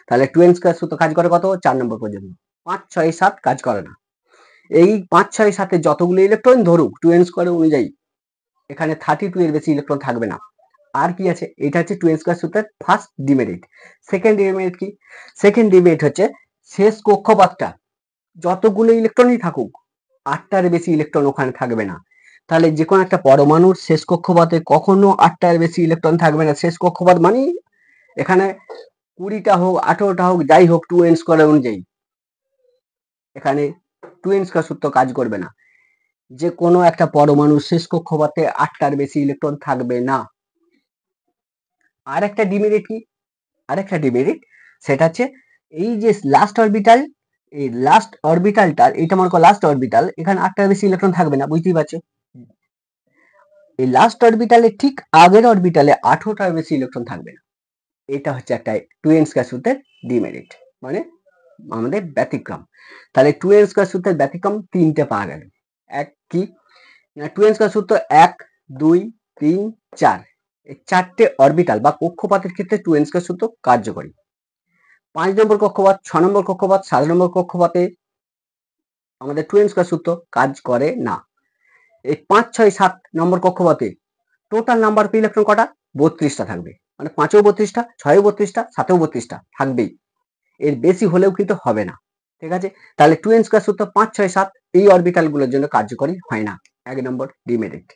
তাহলে 2n² সূত্র কাজ করে কত 4 নম্বর পর্যন্ত, 5 6 7 কাজ করে না। এই 5 6 7 এ যতগুলো ইলেকট্রন ধরুক 2n² অনুযায়ী এখানে 32 এর বেশি ইলেকট্রন থাকবে না। আর কি আছে, এটা হচ্ছে 2n² সূত্রের ফার্স্ট ডিমেরিট। সেকেন্ড ডিমেরিট কি, সেকেন্ড ডিমেরিট হচ্ছে শেষ কক্ষপথটা যতগুলো ইলেকট্রনই থাকুক 8টার বেশি ইলেকট্রন ওখানে থাকবে না। তাহলে যে কোনো একটা পরমাণুর শেষ কক্ষপথে কখনো 8টার বেশি ইলেকট্রন থাকবে না। শেষ কক্ষপথ মানে এখানে 20টা হোক 18টা হোক যাই হোক 2n² অনুযায়ী এখানে 2n² সূত্র কাজ করবে না। যে কোনো একটা পরমাণুর শেষ কক্ষপথে 8টার বেশি ইলেকট্রন থাকবে না। আর একটা ডিমেরিট কি, আরেকটা ডিমেরিট, সেটা হচ্ছে এই যে লাস্ট অরবিটাল, এই লাস্ট অরবিটালটার, এটা মনে করো লাস্ট অরবিটাল, এখানে 8টার বেশি ইলেকট্রন থাকবে না, বুঝতেই পারছো। এই লাস্ট অরবিটালে ঠিক আগের অরবিটালে 18টার বেশি ইলেকট্রন থাকবে না। এটা হচ্ছে একটা 2n স্কয়ার সূত্রের ডিমেরিট, মানে আমাদের ব্যতিক্রম। তাহলে 2n স্কয়ার সূত্রের ব্যতিক্রম তিনটে পাওয়া গেল। এক কি, 2n স্কয়ার সূত্র 1, 2, 3, 4, এই চারটে অরবিটাল বা কক্ষপথের ক্ষেত্রে 2n স্কয়ার সূত্র কার্যকরী। 5 নম্বর কক্ষপথ, 6 নম্বর কক্ষপথ, 7 নম্বর কক্ষপথে আমাদের 2n স্কয়ার সূত্র কাজ করে না। এই 5, 6, 7 নম্বর কক্ষপথে টোটাল নাম্বার অফ ইলেকট্রন কটা, 32টা থাকবে, মানে 5এও 32টা, 6এও 32টা, 7এও 32টা থাকবেই, এর বেশি হলেও কিন্তু হবে না। ঠিক আছে, তাহলে 2n স্কয়ার সূত্র 5, 6, 7 এই অরবিটাল গুলোর জন্য কার্যকরী হয় না। 1 নম্বর ডিমেরিট।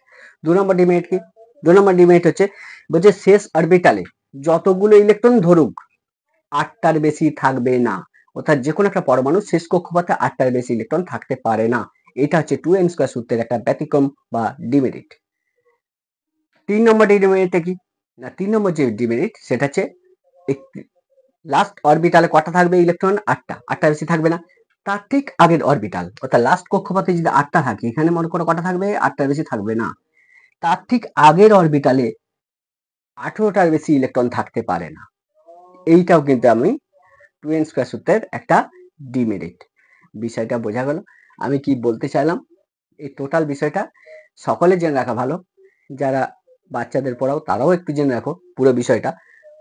2 নম্বর ডিমেরিট কি, 2 নম্বর ডিমেরিট হচ্ছে বলছে শেষ অরবিটালে যতগুলো ইলেকট্রন ধরুক 8টার বেশি থাকবে না, অর্থাৎ যে কোনো একটা পরমাণু শেষ কক্ষপথে 8টার বেশি ইলেকট্রন থাকতে পারে না। এটা হচ্ছে 2n স্কয়ার সূত্রের একটা ব্যতিক্রম বা ডিমেরিট। 3 নম্বর ডিমেরিটটা কি না, 3 নম্বর যে ডিমেরিট সেটা হচ্ছে লাস্ট অরবিটালে কটা থাকবে ইলেকট্রন, 8টা, 8টার বেশি থাকবে না। তার ঠিক আগের অরবিটাল, অর্থাৎ লাস্ট কক্ষপথে যদি 8টা থাকে, এখানে মনে করো কটা থাকবে, 8টার বেশি থাকবে না। তার ঠিক আগের অরবিটালে 18টার বেশি ইলেকট্রন থাকতে পারে না। এইটাও কিন্তু আমি 2n স্কয়ার সূত্রের একটা ডিমেরিট। বিষয়টা বোঝা গেল আমি কি বলতে চাইলাম। এই টোটাল বিষয়টা সকলে জেনে রাখা ভালো, যারা বাচ্চাদের পড়াও তারাও একটু জেনে রাখো পুরো বিষয়টা।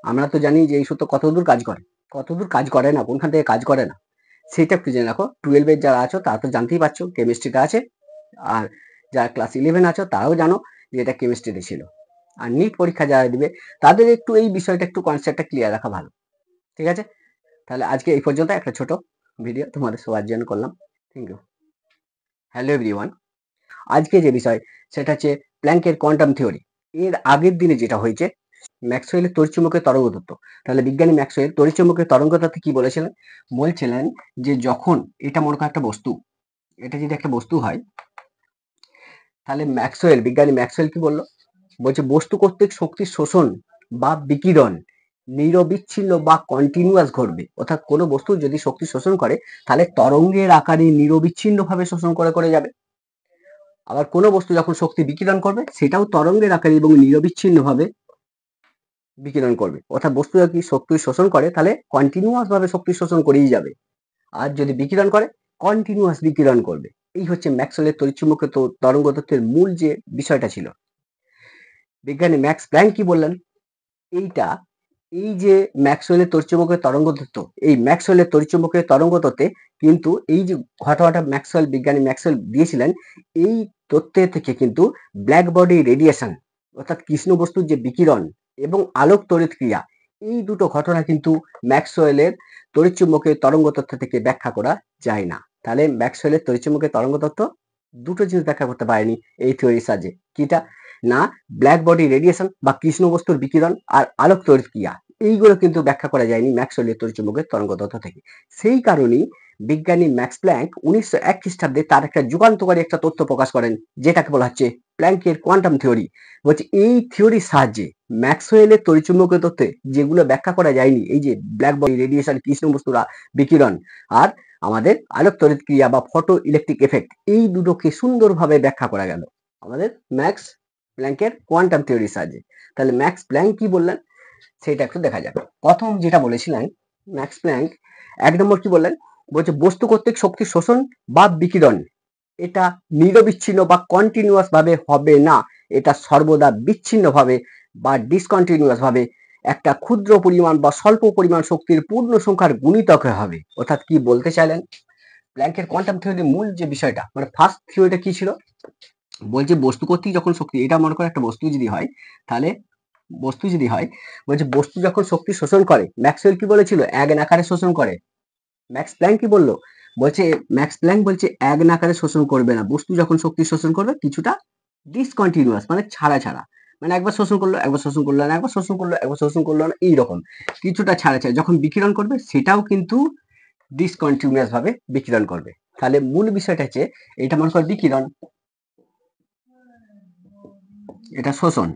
আমরা তো জানি যে এই সূত্র কতদূর কাজ করে, কতদূর কাজ করে না, কোনখান থেকে কাজ করে না, সেটা একটু জেনে রাখো। 12-এর যারা আছো তারা তো জানতেই পারছো কেমিস্ট্রিটা আছে, আর যারা ক্লাস 11 আছো তারাও জানো যে এটা কেমিস্ট্রিতে ছিল। আর নিট পরীক্ষা যারা দিবে তাদের একটু এই বিষয়টা, একটু কনসেপ্টটা ক্লিয়ার রাখা ভালো। ঠিক আছে, তাহলে আজকে এই পর্যন্ত একটা ছোট ভিডিও তোমাদের সবার জন্য করলাম। Thank you. হ্যালো এভরিওয়ান, আজকে যে বিষয় সেটা হচ্ছে প্ল্যাঙ্কের কোয়ান্টাম থিওরি। এর আগের দিনে যেটা হয়েছে ম্যাক্সওয়েলের তড়িৎচুম্বকের তরঙ্গ তত্ত্ব। তাহলে বিজ্ঞানী ম্যাক্সওয়েল তড়িৎচুম্বকের তরঙ্গ তত্ত্বে কি বলেছিলেন, বলছিলেন যে যখন এটা মনে করো একটা বস্তু, এটা যদি একটা বস্তু হয়, তাহলে বিজ্ঞানী ম্যাক্সওয়েল কি বললো, বলছে বস্তু কর্তৃক শক্তির শোষণ বা বিকিরণ নিরবিচ্ছিন্ন বা কন্টিনিউয়াস ঘটবে। অর্থাৎ কোনো বস্তু যদি শক্তি শোষণ করে তাহলে তরঙ্গের আকারে নিরবিচ্ছিন্ন ভাবে শোষণ করে করে যাবে। আবার কোনো বস্তু যখন শক্তি বিকিরণ করবে সেটাও তরঙ্গের আকারে এবং নিরবিচ্ছিন্ন ভাবে বিকিরণ করবে। অর্থাৎ বস্তু যদি শক্তি শোষণ করে তাহলে কন্টিনিউয়াস ভাবে শক্তি শোষণ করেই যাবে, আর যদি বিকিরণ করে কন্টিনিউয়াস বিকিরণ করবে। এই হচ্ছে ম্যাক্সওয়েলের তড়িৎচুম্বকীয় তরঙ্গ তত্ত্বের মূল যে বিষয়টা ছিল। বিজ্ঞানী ম্যাক্স প্ল্যাঙ্ক কি বললেন, এইটা, এই যে ম্যাক্সওয়েলের তড়িৎচুম্বকীয় তরঙ্গ তত্ত্ব, এই ম্যাক্সওয়েলের তড়িৎচুম্বকীয় তরঙ্গ তত্ত্বে কিন্তু এই যে ঘটনাটা বিজ্ঞানী ম্যাক্সওয়েল দিয়েছিলেন, এই তত্ত্বের থেকে কিন্তু ব্ল্যাক বডি রেডিয়েশন, অর্থাৎ কৃষ্ণ বস্তুর যে বিকিরণ এবং আলোক তড়িৎ ক্রিয়া, এই দুটো ঘটনা কিন্তু ম্যাক্সওয়েলের তড়িৎচুম্বকীয় তরঙ্গ তত্ত্ব থেকে ব্যাখ্যা করা যায় না। তাহলে ম্যাক্সওয়েলের তড়িৎচুম্বকীয় তরঙ্গ তত্ত্ব দুটো জিনিস ব্যাখ্যা করতে পারেনি এই থিওরির সাহায্যে। কিটা না, ব্ল্যাক বডি রেডিয়েশন বা কৃষ্ণ বস্তুর বিকিরণ আর আলোক তড়িৎ ক্রিয়া, এইগুলো কিন্তু ব্যাখ্যা করা যায়নি ম্যাক্সওয়েলের তড়িৎচুম্বকের তরঙ্গ তত্ত্ব থেকে। সেই কারণেই বিজ্ঞানী ম্যাক্স প্ল্যাঙ্ক 1901 খ্রিস্টাব্দে তার একটা যুগান্তকারী একটা তথ্য প্রকাশ করেন, যেটাকে বলা হচ্ছে প্ল্যাঙ্কের কোয়ান্টাম থিওরি। বলছে এই থিওরির সাহায্যে ম্যাক্সওয়েলের তড়িৎচুম্বকীয় তত্ত্বে যেগুলো ব্যাখ্যা করা যায়নি, এই যে ব্ল্যাক বডি রেডিয়েশন, কৃষ্ণ বস্তুর বিকিরণ আর আমাদের আলোক তড়িৎ ক্রিয়া বা ফটো ইলেকট্রিক এফেক্ট, এই দুটোকে সুন্দরভাবে ব্যাখ্যা করা গেল আমাদের ম্যাক্স প্ল্যাঙ্কের কোয়ান্টাম থিওরির সাহায্যে। তাহলে ম্যাক্স প্ল্যাঙ্ক কি বললেন সেটা একটু দেখা যাক। প্রথম যেটা বলেছিলেন ম্যাক্স প্ল্যাঙ্ক, 1 নম্বর কি বললেন, বলছে বস্তু কর্তৃক শক্তি শোষণ বা বিকিরণ এটা নিরবিচ্ছিন্ন বা কন্টিনিউয়াস ভাবে হবে না, এটা সর্বদা বিচ্ছিন্ন ভাবে বা ডিসকন্টিনিউয়াস ভাবে একটা ক্ষুদ্র পরিমাণ বা স্বল্প পরিমাণ শক্তির পূর্ণ সংখ্যার গুণিতকে হবে। অর্থাৎ কি বলতে চাইলেন, প্ল্যাঙ্কের কোয়ান্টাম থিওরির মূল যে বিষয়টা, মানে ফার্স্ট থিওরিটা কি ছিল, বলছে বস্তু কর্তৃক যখন শক্তি, এটা মনে করে একটা বস্তু যদি হয়, তাহলে বস্তু যদি হয়, বলছে বস্তু যখন শক্তি শোষণ করে, ম্যাক্সওয়েল কি বলেছিল, এক নাকারে শোষণ করে। ম্যাক্স প্ল্যাঙ্ক কি বললো, বলছে ম্যাক্স প্ল্যাঙ্ক বলছে এক নাকারে শোষণ করবে না, বস্তু যখন শক্তি শোষণ করবে কিছুটা ডিসকন্টিনিউয়াস, মানে ছাড়া ছাড়া, মানে একবার শোষণ করলো, একবার শোষণ করলো না, একবার শোষণ করলো, একবার শোষণ করলো না, এইরকম কিছুটা ছাড়া ছাড়া যখন বিকিরণ করবে সেটাও কিন্তু ডিসকন্টিনিউয়াস ভাবে বিকিরণ করবে। তাহলে মূল বিষয়টা হচ্ছে এটা মনে কর বিকিরণ, এটা শোষণ,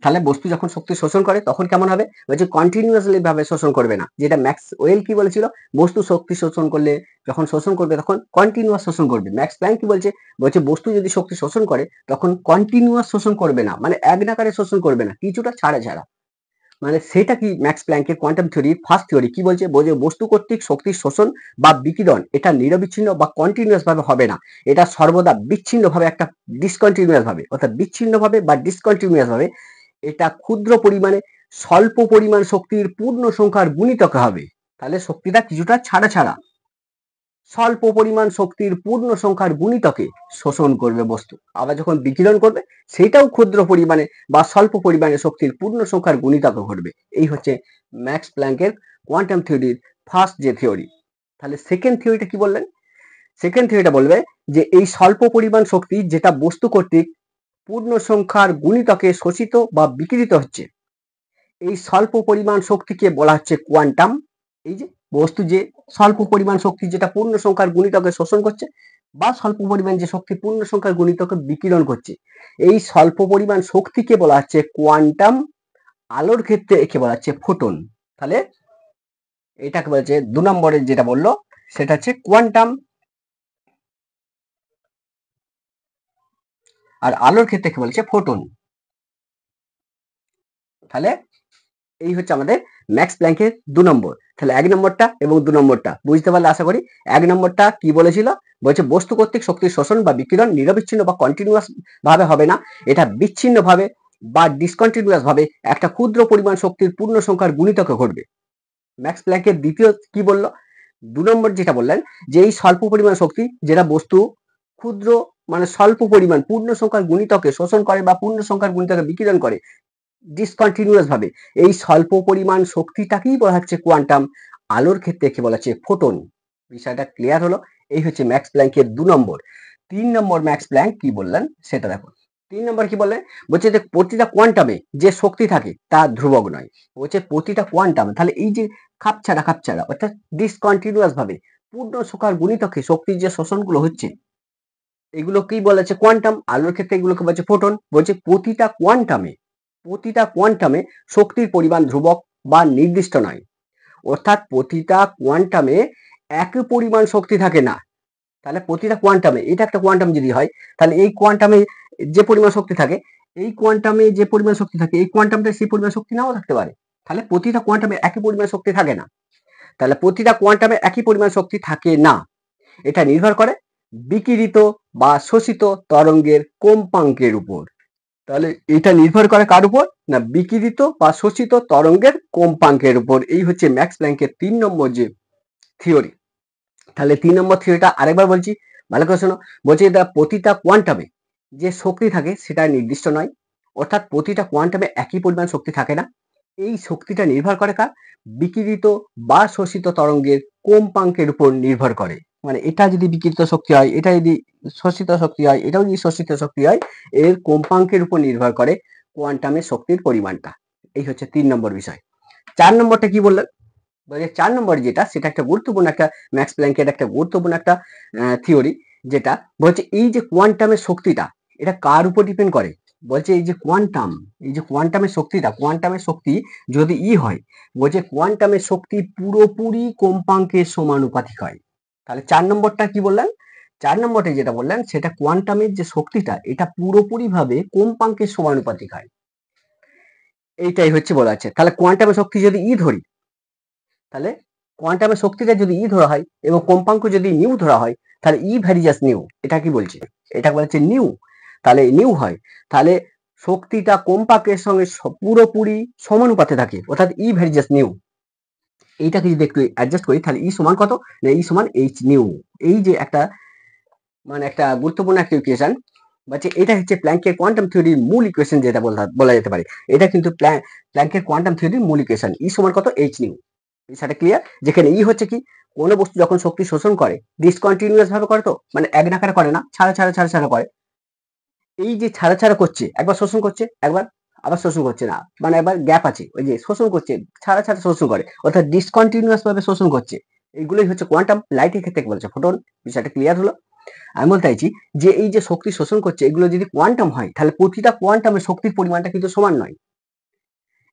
তাহলে বস্তু যখন শক্তি শোষণ করে তখন কেমন হবে, বলছে কন্টিনিউয়াসলি ভাবে শোষণ করবে না, যেটা ম্যাক্সওয়েল কি বলেছিল, বস্তু শক্তি শোষণ করলে যখন শোষণ করবে তখন কন্টিনিউয়াস শোষণ করবে। ম্যাক্স প্ল্যাঙ্ক কি বলছে, বলছে বস্তু যদি শক্তি শোষণ করে তখন কন্টিনিউয়াস শোষণ করবে না, মানে এক নাগারে শোষণ করবে না, কিছুটা ছাড়া ছাড়া। মানে সেটা কি ম্যাক্স প্ল্যাঙ্কের কোয়ান্টাম থিওরি ফার্স্ট থিওরি কি বলছে, বলছে বস্তু কর্তৃক শক্তির শোষণ বা বিকিরণ এটা নিরবিচ্ছিন্ন বা কন্টিনিউয়াস ভাবে হবে না, এটা সর্বদা বিচ্ছিন্ন ভাবে, একটা ডিসকন্টিনিউয়াস ভাবে, অর্থাৎ বিচ্ছিন্ন ভাবে বা ডিসকন্টিনিউয়াস ভাবে এটা ক্ষুদ্র পরিমাণে স্বল্প পরিমাণ শক্তির পূর্ণ সংখ্যার গুণিতক হবে। তাহলে শক্তিটা কিছুটা ছাড়া ছাড়া স্বল্প পরিমাণ শক্তির পূর্ণ সংখ্যার গুণিতকে শোষণ করবে বস্তু, আবার যখন বিকিরণ করবে সেটাও ক্ষুদ্র পরিমাণে বা স্বল্প পরিমাণে শক্তির পূর্ণ সংখ্যার গুণিতকে ঘটবে। এই হচ্ছে ম্যাক্স প্ল্যাঙ্কের কোয়ান্টাম থিওরির ফার্স্ট যে থিওরি। তাহলে সেকেন্ড থিওরিটা কি বললেন, সেকেন্ড থিওরিটা বলবে যে এই স্বল্প পরিমাণ শক্তি যেটা বস্তু কর্তৃক পূর্ণ সংখ্যার গুণিতকে শোষিত বা বিকিরিত হচ্ছে, এই স্বল্প পরিমাণ শক্তিকে বলা হচ্ছে কোয়ান্টাম। এই যে বস্তু যে স্বল্প পরিমাণ শক্তি যেটা পূর্ণ সংখ্যার গুণিতকে শোষণ করছে বা স্বল্প পরিমাণ যে শক্তি পূর্ণ সংখ্যার গুণিতকে বিকিরণ করছে, এই স্বল্প পরিমাণ শক্তিকে বলা হচ্ছে কোয়ান্টাম। আলোর ক্ষেত্রে একে বলা হচ্ছে ফোটন। তাহলে এটাকে বলছে 2 নম্বরের যেটা বললো সেটা হচ্ছে কোয়ান্টাম, আর আলোর ক্ষেত্রে কি বলছে ফোটন। তাহলে এই হচ্ছে আমাদের ম্যাক্স প্ল্যাঙ্কের 2 নম্বর। তাহলে 1 নম্বরটা এবং 2 নম্বরটা বুঝতে পারলে আশা করি। 1 নম্বরটা কি বলেছিল, বলছে বস্তু কর্তৃক শক্তির শোষণ বা বিকিরণ নিরবিচ্ছিন্ন বা কন্টিনিউয়াস ভাবে হবে না, এটা বিচ্ছিন্ন ভাবে বা ডিসকন্টিনিউয়াস ভাবে একটা ক্ষুদ্র পরিমাণ শক্তির পূর্ণ সংখ্যার গুণিতকে ঘটবে। ম্যাক্স প্ল্যাঙ্কের দ্বিতীয় কি বললো, 2 নম্বর যেটা বললেন যে এই স্বল্প পরিমাণ শক্তি যেটা বস্তু ক্ষুদ্র মানে স্বল্প পরিমাণ পূর্ণ সংখ্যার গুণিতকে শোষণ করে বা পূর্ণ সংখ্যার গুণিতকে বিকিরণ করে ডিসকন্টিনিউয়াস ভাবে, এই স্বল্প পরিমাণ শক্তিটাকেই বলা হচ্ছে কোয়ান্টাম। আলোর ক্ষেত্রে কি বলা হচ্ছে ফোটন। বিষয়টা ক্লিয়ার হলো। এই হচ্ছে ম্যাক্স প্ল্যাঙ্কের 2 নম্বর। 3 নম্বর ম্যাক্স প্ল্যাঙ্ক কি বললেন সেটা দেখো। 3 নম্বর কি বললেন, বলছে যে প্রতিটা কোয়ান্টামে যে শক্তি থাকে তা ধ্রুবক নয়। বলছে প্রতিটা কোয়ান্টাম, তাহলে এই যে খাপছাড়া অর্থাৎ ডিসকন্টিনিউয়াস ভাবে পূর্ণ সংখ্যার গুণিতকে শক্তির যে শোষণগুলো হচ্ছে এগুলোকেই বলা হচ্ছে কোয়ান্টাম। আলোর ক্ষেত্রে এগুলোকে বলছে ফোটন। বলছে প্রতিটা কোয়ান্টামে শক্তির পরিমাণ ধ্রুবক বা নির্দিষ্ট নয়, অর্থাৎ প্রতিটা কোয়ান্টামে একই পরিমাণ শক্তি থাকে না। তাহলে প্রতিটা কোয়ান্টামে, এটা একটা কোয়ান্টাম যদি হয় তাহলে এই কোয়ান্টামে যে পরিমাণ শক্তি থাকে, এই কোয়ান্টামে যে পরিমাণ শক্তি থাকে এই কোয়ান্টামটা সেই পরিমাণ শক্তি নাও থাকতে পারে। তাহলে প্রতিটা কোয়ান্টামে একই পরিমাণ শক্তি থাকে না। তাহলে প্রতিটা কোয়ান্টামে একই পরিমাণ শক্তি থাকে না, এটা নির্ভর করে বিকিরিত বা শোষিত তরঙ্গের কম্পাঙ্কের উপর। তাহলে এটা নির্ভর করে কার উপর, না বিকিরিত বা শোষিত তরঙ্গের কম্পাঙ্কের উপর। এই হচ্ছে ম্যাক্স প্ল্যাঙ্কের 3 নম্বর যে থিওরি। তাহলে 3 নম্বর থিওরিটা আরেকবার বলছি, ভালো করে শোনো। বলছে এটা প্রতিটা কোয়ান্টামে যে শক্তি থাকে সেটা নির্দিষ্ট নয়, অর্থাৎ প্রতিটা কোয়ান্টামে একই পরিমাণ শক্তি থাকে না। এই শক্তিটা নির্ভর করে কার, বিকিরিত বা শোষিত তরঙ্গের কম্পাঙ্কের উপর নির্ভর করে। মানে এটা যদি বিকিরিত শক্তি হয়, এটা যদি শোষিত শক্তি হয়, এটাও যদি শোষিত শক্তি হয়, এর কম্পাঙ্কের উপর নির্ভর করে কোয়ান্টামের শক্তির পরিমাণটা। এই হচ্ছে 3 নম্বর বিষয়। 4 নম্বরটা কি বললেন, বলছে 4 নম্বর যেটা সেটা একটা গুরুত্বপূর্ণ একটা ম্যাক্স প্ল্যাঙ্কের একটা গুরুত্বপূর্ণ একটা থিওরি, যেটা বলছে এই যে কোয়ান্টামের শক্তিটা এটা কার উপর ডিপেন্ড করে। বলছে এই যে কোয়ান্টামের শক্তিটা, কোয়ান্টামের শক্তি যদি হয়, বলছে কোয়ান্টামের শক্তি পুরোপুরি কম্পাঙ্কের সমানুপাতিক হয়। তাহলে 4 নম্বরটা কি বললেন, 4 নম্বরটা যেটা বললেন সেটা কোয়ান্টামের যে শক্তিটা এটা পুরোপুরি ভাবে কম্পাঙ্কের সমানুপাতিক হয়। এইটাই হচ্ছে বলা আছে। তাহলে কোয়ান্টামের শক্তি যদি ধরি, তাহলে কোয়ান্টামের শক্তিটা যদি ধরা হয় এবং কম্পাঙ্ক যদি নিউ ধরা হয়, তাহলে ভ্যারিজাস নিউ, এটা কি বলছে, এটা বলছে নিউ। তাহলে নিউ হয়, তাহলে শক্তিটা কম্পাঙ্কের সঙ্গে পুরোপুরি সমানুপাতে থাকে, অর্থাৎ ভ্যারিজাস নিউ। এইটাকে যদি একটু অ্যাডজাস্ট করি তাহলে সমান কত, না সমান এইচ নিউ। এই যে একটা মানে একটা গুরুত্বপূর্ণ একটা ইকুয়েশন, বলছে এটা হচ্ছে প্ল্যাঙ্কের কোয়ান্টাম থিওরির মূল ইকুয়েশন যেটা বলা যেতে পারে। এটা কিন্তু প্ল্যাঙ্কের কোয়ান্টাম থিওরির মূল ইকুয়েশন, সমান কত এইচ নিউ। বিষয়টা ক্লিয়ার, যেখানে হচ্ছে কি কোন বস্তু যখন শক্তি শোষণ করে ডিসকন্টিনিউয়াস ভাবে করে, তো মানে এক নাকারে করে না, ছাড়া করে। এই যে ছাড়া করছে, একবার শোষণ করছে একবার আবার শোষণ করছে না, মানে একবার গ্যাপ আছে, ওই যে শোষণ করছে ছাড়া শোষণ করে, অর্থাৎ ডিসকন্টিনিউয়াস ভাবে শোষণ করছে। এইগুলোই হচ্ছে কোয়ান্টাম। লাইটের ক্ষেত্রে বলছে ফোটন। বিষয়টা ক্লিয়ার হলো। আমি বলতে চাইছি যে এই যে শক্তি শোষণ করছে এগুলো যদি কোয়ান্টাম হয় তাহলে প্রতিটা কোয়ান্টামের শক্তির পরিমাণটা কিন্তু সমান নয়।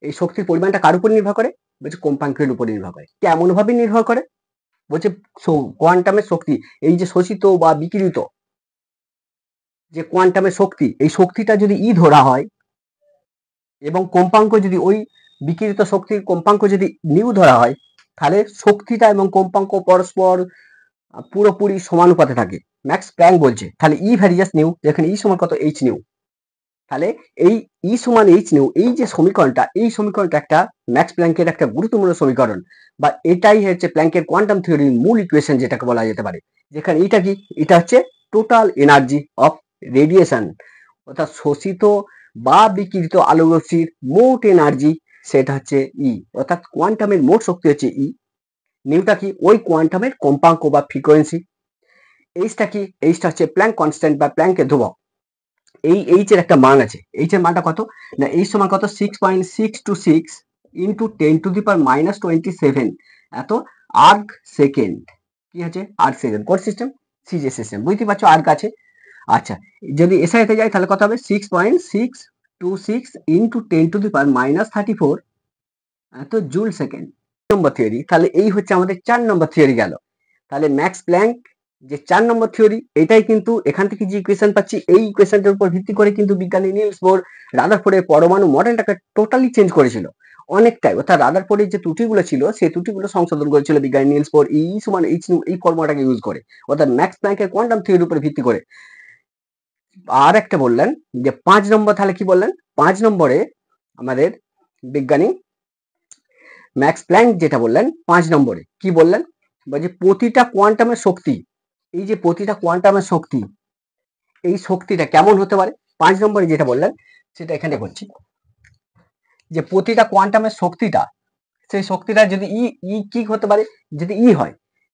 এই শক্তির পরিমাণটা কার উপর নির্ভর করে? বলছে কম্পাঙ্কের উপর নির্ভর করে। কেমন ভাবে নির্ভর করে? বলছে কোয়ান্টামের শক্তি, এই যে শোষিত বা বিকিরিত যে কোয়ান্টামের শক্তি, এই শক্তিটা যদি ই ধরা হয় এবং কম্পাঙ্ক যদি ওই বিকিরিত শক্তির কম্পাঙ্ক যদি নিউ ধরা হয়, তাহলে শক্তিটা এবং কম্পাঙ্ক পরস্পর পুরোপুরি সমানুপাতে থাকে। ম্যাক্স প্ল্যাঙ্ক বলছে তাহলে ই ভ্যারিয়াস নিউ, যেখানে ই সমান কত? H new. তাহলে এই ই সমান এইচ নিউ, এই যে সমীকরণটা, এই সমীকরণটা একটা ম্যাক্স প্ল্যাঙ্কের একটা গুরুত্বপূর্ণ সমীকরণ, বা এটাই হচ্ছে প্ল্যাঙ্কের কোয়ান্টাম থিওরির মূল ইকুয়েশন যেটাকে বলা যেতে পারে। যেখানে এটা কি? এটা হচ্ছে টোটাল এনার্জি অফ রেডিয়েশন, অর্থাৎ শোষিত বা বিকিরিত আলোরশ্মির মোট এনার্জি, সেটা হচ্ছে ই। অর্থাৎ কোয়ান্টামের মোট শক্তি হচ্ছে ই। নিউটা কি? ওই কোয়ান্টামের কম্পাঙ্ক বা ফ্রিকোয়েন্সি। এইচটা কি? এইচটা হচ্ছে প্ল্যাঙ্ক কনস্ট্যান্ট বা প্ল্যাঙ্কের ধ্রুবক। এই এইচ এর একটা মান আছে। এইচ এর মানটা কত? না এইচ সমান কত? 6.626 ইন্টু 10⁻27 এত আর্গ সেকেন্ড। কি আছে? Erg second. Code system? সিজে সিস্টেম। বুঝতে পারছো আর্গ আছে। আচ্ছা, যদি এসআইতে যাই তাহলে কত হবে? 6.626 ইন্টু 10⁻34 এত জুল সেকেন্ড। নম্বর থিওরি। তাহলে এই হচ্ছে আমাদের 4 নম্বর থিওরি গেল। তাহলে ম্যাক্স প্ল্যাঙ্ক যে 4 নম্বর থিওরি, এটাই কিন্তু এখান থেকে যে ইকুয়েশন পাচ্ছি, এই ইকুয়েশনটার উপর ভিত্তি করে কিন্তু বিজ্ঞানী নিলস বোর রাদারফোর্ডের পরমাণু মডেলটাকে টোটালি চেঞ্জ করেছিল অনেকটাই। অর্থাৎ রাদারফোর্ডের যে ত্রুটিগুলো ছিল, সেই ত্রুটিগুলো সংশোধন করেছিল বিজ্ঞানী নিলস বোর ই সমান এইচ নিউ এই ফর্মুলাটাকে ইউজ করে, অর্থাৎ ম্যাক্স প্ল্যাঙ্কের কোয়ান্টাম থিওরির উপর ভিত্তি করে। আর একটা বললেন যে 5 নম্বর, তাহলে কি বললেন? 5 নম্বরে আমাদের বিজ্ঞানী ম্যাক্স প্ল্যাঙ্ক যেটা বললেন 5 নম্বরে কি বললেন? বলছে প্রতিটা কোয়ান্টামের শক্তি, এই যে প্রতিটা কোয়ান্টামের শক্তি, এই শক্তিটা কেমন হতে পারে? 5 নম্বরে যেটা বললেন সেটা এখানে করছি, যে প্রতিটা কোয়ান্টামের শক্তিটা, সেই শক্তিটা যদি ই ই কি হতে পারে? যদি ই হয়,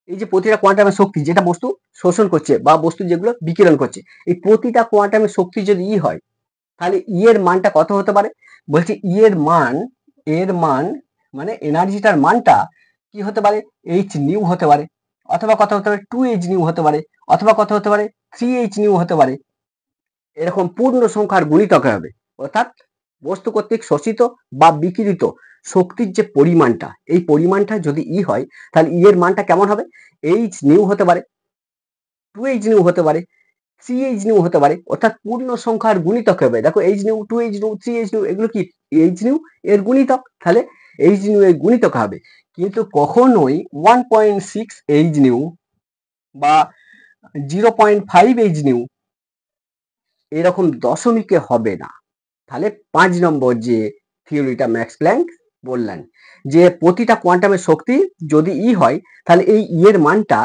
এই যে প্রতিটা কোয়ান্টামের শক্তি যেটা বস্তু শোষণ করছে বা বস্তু যেগুলো বিকিরণ করছে, এই প্রতিটা কোয়ান্টামের শক্তি যদি ই হয়, তাহলে ই এর মানটা কত হতে পারে? বলছি ই এর মান, এর মান মানে এনার্জিটার মানটা কি হতে পারে? এইচ নিউ হতে পারে, অথবা কত হতে পারে? 2h নিউ হতে পারে, অথবা কত হতে পারে? 3h নিউ হতে পারে। এরকম পূর্ণ সংখ্যার গুণিতক হবে। অর্থাৎ বস্তু কর্তৃক শোষিত বা বিকিরিত শক্তির যে পরিমাণটা, এই পরিমাণটা যদি ই হয়, তাহলে ই এর মানটা কেমন হবে? এইচ নিউ হতে পারে, 2h নিউ হতে পারে, 3h নিউ হতে পারে। অর্থাৎ পূর্ণ সংখ্যার গুণিতক হবে। দেখো H new, 2h new, 3h new, এগুলো কি? এইচ নিউ এর গুণিতক। তাহলে এইচ নিউ এর গুণিতক হবে, কিন্তু কখনোই 1.6 এইচ নিউ বা 0.5 এইচ নিউ এরকম দশমিকে হবে না। তাহলে 5 নম্বর যে থিওরিটা ম্যাক্স প্ল্যাঙ্ক বললেন, যে প্রতিটা কোয়ান্টামের শক্তি যদি ই হয়, তাহলে এই ই এর মানটা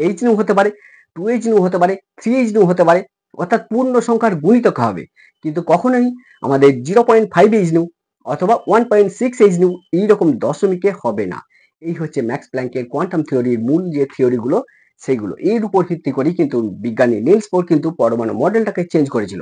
এইচ নিউ হতে পারে, 2h নিউ হতে পারে, 3h নিউ হতে পারে। অর্থাৎ পূর্ণ সংখ্যার গুণিতক হবে, কিন্তু কখনোই আমাদের 0.5 এইচ নিউ অথবা 1.6 এইচ নিউ এইরকম দশমিকে হবে না। এই হচ্ছে ম্যাক্স প্ল্যাঙ্কের কোয়ান্টাম থিওরির মূল যে থিওরিগুলো, সেইগুলো এর উপর ভিত্তি করেই কিন্তু বিজ্ঞানী নিলস বোর কিন্তু পরমাণু মডেলটাকে চেঞ্জ করেছিল।